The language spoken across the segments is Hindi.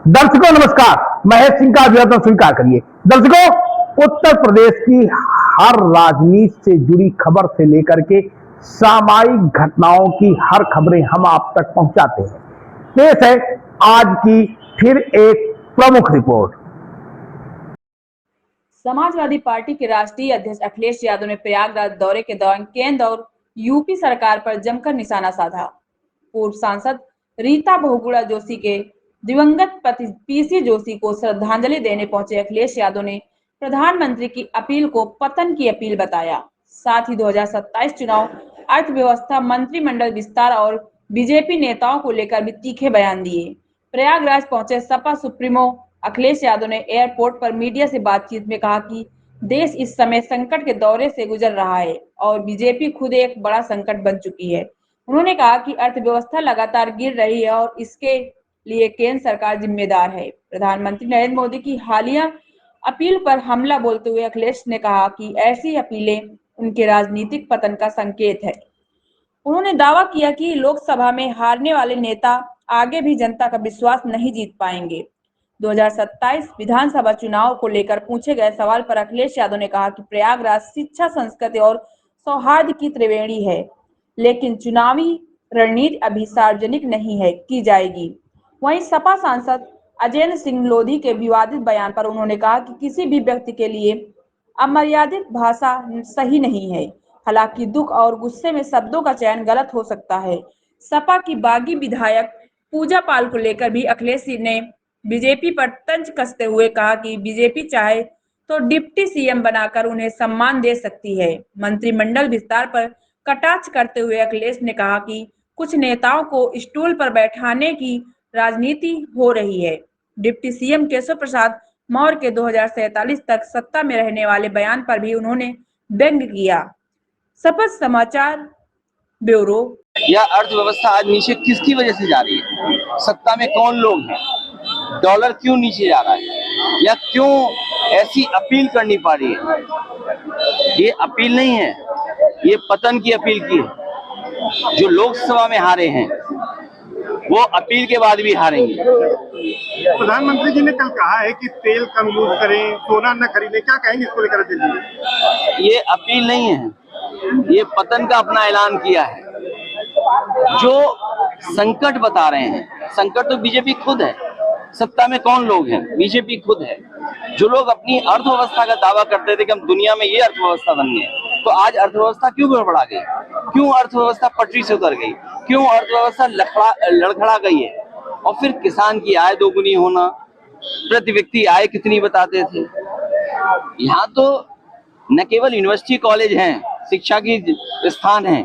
दर्शकों नमस्कार, महेश सिंह का अभिवादन स्वीकार करिए। दर्शकों, उत्तर प्रदेश की हर राजनीति से जुड़ी खबर से लेकर के सामायिक घटनाओं की हर खबरें हम आप तक पहुंचाते हैं। पेश है आज की फिर एक प्रमुख रिपोर्ट। समाजवादी पार्टी के राष्ट्रीय अध्यक्ष अखिलेश यादव ने प्रयागराज दौरे के दौरान केंद्र और यूपी सरकार पर जमकर निशाना साधा। पूर्व सांसद रीता बहुगुणा जोशी के दिवंगत पति पीसी जोशी को श्रद्धांजलि देने पहुंचे अखिलेश यादव ने प्रधानमंत्री की अपील को पतन की अपील बताया। साथ ही 2027 चुनाव, अर्थव्यवस्था, मंत्रिमंडल विस्तार और बीजेपी नेताओं को लेकर भी तीखे बयान दिए। प्रयागराज पहुंचे सपा सुप्रीमो अखिलेश यादव ने एयरपोर्ट पर मीडिया से बातचीत में कहा कि देश इस समय संकट के दौरे से गुजर रहा है और बीजेपी खुद एक बड़ा संकट बन चुकी है। उन्होंने कहा कि अर्थव्यवस्था लगातार गिर रही है और इसके लिए केंद्र सरकार जिम्मेदार है। प्रधानमंत्री नरेंद्र मोदी की हालिया अपील पर हमला बोलते हुए अखिलेश ने कहा कि ऐसी अपीलें उनके राजनीतिक पतन का संकेत है। उन्होंने दावा किया कि लोकसभा में हारने वाले नेता आगे भी जनता का विश्वास नहीं जीत पाएंगे। 2027 विधानसभा चुनाव को लेकर पूछे गए सवाल पर अखिलेश यादव ने कहा कि प्रयागराज शिक्षा, संस्कृति और सौहार्द की त्रिवेणी है, लेकिन चुनावी रणनीति अभी सार्वजनिक नहीं है की जाएगी। वहीं सपा सांसद अजय सिंह लोधी के विवादित बयान पर उन्होंने कहा कि किसी भी व्यक्ति के लिए अमर्यादित भाषा सही नहीं है। हालांकि दुख और गुस्से में शब्दों का चयन गलत हो सकता है। सपा की बागी विधायक पूजा पाल को लेकर भी अखिलेश ने बीजेपी पर तंज कसते हुए कहा कि बीजेपी चाहे तो डिप्टी सीएम बनाकर उन्हें सम्मान दे सकती है। मंत्रिमंडल विस्तार पर कटाक्ष करते हुए अखिलेश ने कहा कि कुछ नेताओं को स्टूल पर बैठाने की राजनीति हो रही है। डिप्टी सीएम केशव प्रसाद मौर्य के 2047 तक सत्ता में रहने वाले बयान पर भी उन्होंने व्यंग किया। सपथ समाचार ब्यूरो। यह अर्थव्यवस्था आज नीचे किसकी वजह से जा रही है? सत्ता में कौन लोग हैं? डॉलर क्यों नीचे जा रहा है या क्यों ऐसी अपील करनी पड़ रही है? ये अपील नहीं है, ये पतन की अपील की है। जो लोकसभा में हारे हैं वो अपील के बाद भी हारेंगे। प्रधानमंत्री जी ने कल कहा है कि तेल कम यूज करें, सोना न खरीदें, क्या कहेंगे इसको लेकर? दिल्ली ये अपील नहीं है, ये पतन का अपना ऐलान किया है। जो संकट बता रहे हैं, संकट तो बीजेपी खुद है। सत्ता में कौन लोग हैं? बीजेपी खुद है। जो लोग अपनी अर्थव्यवस्था का दावा करते थे कि हम दुनिया में ये अर्थव्यवस्था बन गए, तो आज अर्थव्यवस्था क्यों गड़बड़ा गई? क्यों अर्थव्यवस्था पटरी से उतर गई? क्यों अर्थव्यवस्था लड़खड़ा गई है? और फिर किसान की आय दोगुनी होना, प्रति व्यक्ति आय कितनी बताते थे। यहाँ तो न केवल यूनिवर्सिटी कॉलेज हैं, शिक्षा की स्थान है,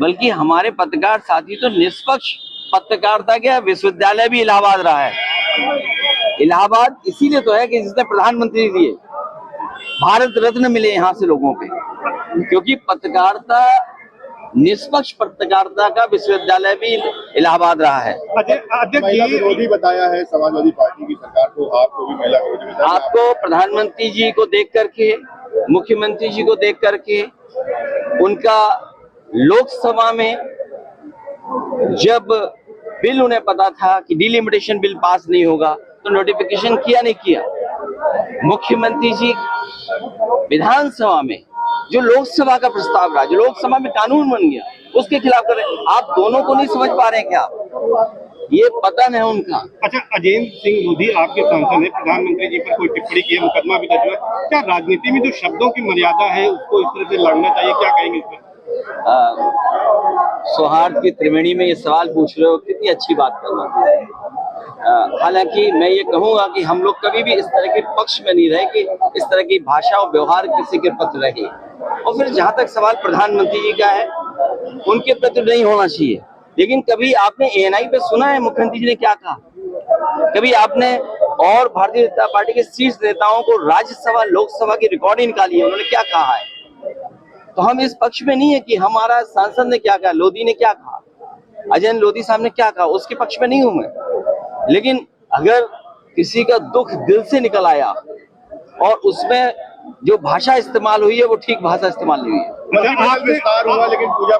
बल्कि हमारे पत्रकार साथी तो निष्पक्ष पत्रकारिता के विश्वविद्यालय भी इलाहाबाद रहा है। इलाहाबाद इसीलिए तो है कि जिसने प्रधानमंत्री दिए, भारत रत्न मिले यहाँ से लोगों पे, क्योंकि पत्रकारिता, निष्पक्ष पत्रकारिता का विश्वविद्यालय भी इलाहाबाद रहा है। महिला विरोधी बताया है समाजवादी पार्टी की सरकार को, आपको भी महिला विरोधी बताया। आपको प्रधानमंत्री जी को देख करके, मुख्यमंत्री जी को देख करके, उनका लोकसभा में जब बिल उन्हें पता था कि डिलिमिटेशन बिल पास नहीं होगा तो नोटिफिकेशन किया नहीं किया। मुख्यमंत्री जी विधानसभा में जो लोकसभा का प्रस्ताव रहा, जो लोकसभा में कानून बन गया, उसके खिलाफ कर रहे हैं। आप दोनों को नहीं समझ पा रहे हैं क्या आप? ये पतन है उनका। अच्छा, अजय सिंह लोधी आपके सांसद है, प्रधानमंत्री जी पर कोई टिप्पणी की है, मुकदमा भी दर्ज हुआ है। क्या राजनीति में जो शब्दों की मर्यादा है उसको इस तरह से लड़ना चाहिए, क्या कहेंगे इस पर? सौहार्द की त्रिवेणी में ये सवाल पूछ रहे हो, कितनी अच्छी बात कर रहे हो। हालांकि मैं ये कहूंगा कि हम लोग कभी भी इस तरह के पक्ष में नहीं रहे कि इस तरह की भाषा और व्यवहार किसी के प्रति रहे। और फिर जहां तक सवाल प्रधानमंत्री जी का है, उनके प्रति नहीं होना चाहिए। लेकिन कभी आपने एएनआई पे सुना है मुख्यमंत्री जी ने क्या कहा? कभी आपने और भारतीय जनता पार्टी के शीर्ष नेताओं को राज्यसभा लोकसभा की रिकॉर्डिंग निकाली है, उन्होंने क्या कहा है? तो हम इस पक्ष में नहीं है कि हमारा सांसद ने क्या कहा, लोधी ने क्या कहा, अजय लोधी साहब ने क्या कहा, उसके पक्ष में नहीं हूं मैं। लेकिन अगर किसी का दुख दिल से निकल आया और उसमें जो भाषा इस्तेमाल हुई है वो ठीक भाषा इस्तेमाल नहीं हुई है। आज विस्तार हुआ, लेकिन पूजा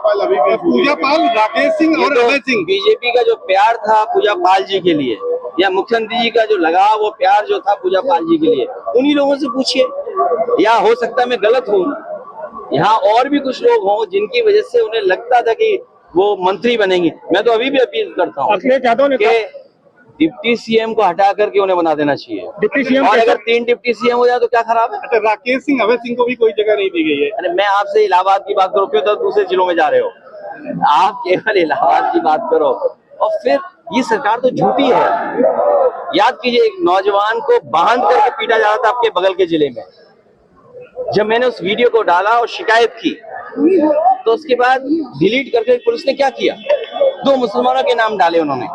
पाल राकेश सिंह और अभय सिंह, बीजेपी का जो प्यार था पूजा पाल जी के लिए, या मुख्यमंत्री जी का जो लगाव वो प्यार जो था पूजा पाल जी के लिए, उन्हीं लोगों से पूछिए। या हो सकता है मैं गलत हूँ, यहाँ और भी कुछ लोग हों जिनकी वजह से उन्हें लगता था कि वो मंत्री बनेंगे। मैं तो अभी भी अपील करता हूँ कि डिप्टी सीएम को हटा करके उन्हें बना देना चाहिए। डिप्टी सीएम और अगर 3 डिप्टी सीएम हो जाए तो क्या खराब है? अच्छा, राकेश सिंह, अभय सिंह को भी कोई जगह नहीं दी गई है। अरे मैं आपसे इलाहाबाद की बात करो, क्यों तो दूसरे जिलों में जा रहे हो? आप केवल इलाहाबाद की बात करो। और फिर ये सरकार तो झूठी है। याद कीजिए, एक नौजवान को बांध करके पीटा जा रहा था आपके बगल के जिले में। जब मैंने उस वीडियो को डाला और शिकायत की तो उसके बाद डिलीट करके पुलिस ने क्या किया, 2 मुसलमानों के नाम डाले उन्होंने।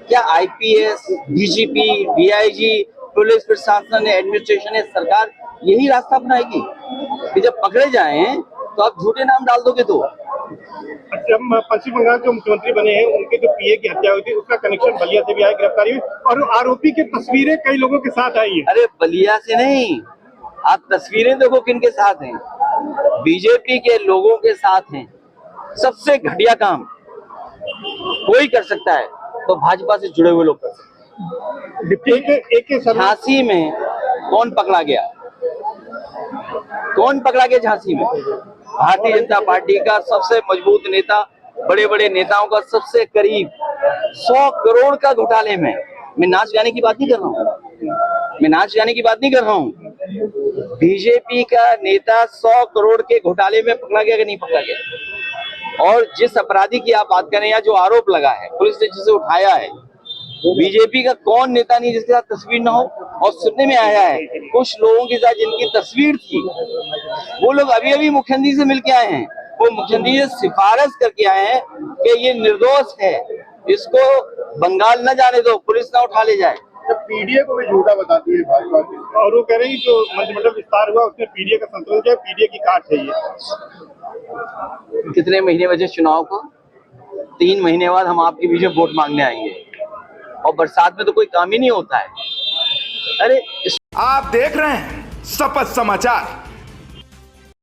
क्या आईपीएस, डीजीपी, डीआईजी, पुलिस प्रशासन, एडमिनिस्ट्रेशन, सरकार यही रास्ता अपनाएगी कि जब पकड़े जाएं तो आप झूठे नाम डाल दोगे तो? अच्छा, पश्चिम बंगाल के मुख्यमंत्री बने हैं, उनके जो पीए की हत्या हुई थी उसका कनेक्शन बलिया से भी आया, गिरफ्तारी हुई और आरोपी की तस्वीरें कई लोगों के साथ आई है। अरे बलिया से नहीं, आप तस्वीरें देखो किनके साथ हैं, बीजेपी के लोगों के साथ हैं। सबसे घटिया काम कोई कर सकता है तो भाजपा से जुड़े हुए लोग कर सकते हैं। एक झांसी में कौन पकड़ा गया? कौन पकड़ा गया झांसी में? भारतीय जनता पार्टी का सबसे मजबूत नेता, बड़े बड़े नेताओं का सबसे करीब, 100 करोड़ का घोटाले में। मैं नाच गाने की बात नहीं कर रहा हूँ, मैं नाच गाने की बात नहीं कर रहा हूँ। बीजेपी का नेता 100 करोड़ के घोटाले में पकड़ा गया कि नहीं पकड़ा गया? और जिस अपराधी की आप बात करें या जो आरोप लगा है, पुलिस ने जिसे उठाया है, बीजेपी का कौन नेता नहीं जिसके साथ तस्वीर ना हो? और सुनने में आया है कुछ लोगों के साथ जिनकी तस्वीर थी, वो लोग अभी अभी मुख्यमंत्री से मिलके आए हैं। वो मुख्यमंत्री से सिफारिश करके आए हैं कि ये निर्दोष है, इसको बंगाल न जाने दो, पुलिस ना उठा ले जाए। पीडीए को भी झूठा बताती है भाजपा, और वो कह रहे हैं जो मंत्रिमंडल विस्तार हुआ उसमें पीडीए का संतुलन क्या है, पीडीए की काट है ये। कितने महीने बचे चुनाव को? 3 महीने बाद हम आपके बीच में वोट मांगने आएंगे, और बरसात में तो कोई काम ही नहीं होता है। अरे आप देख रहे हैं शपथ समाचार।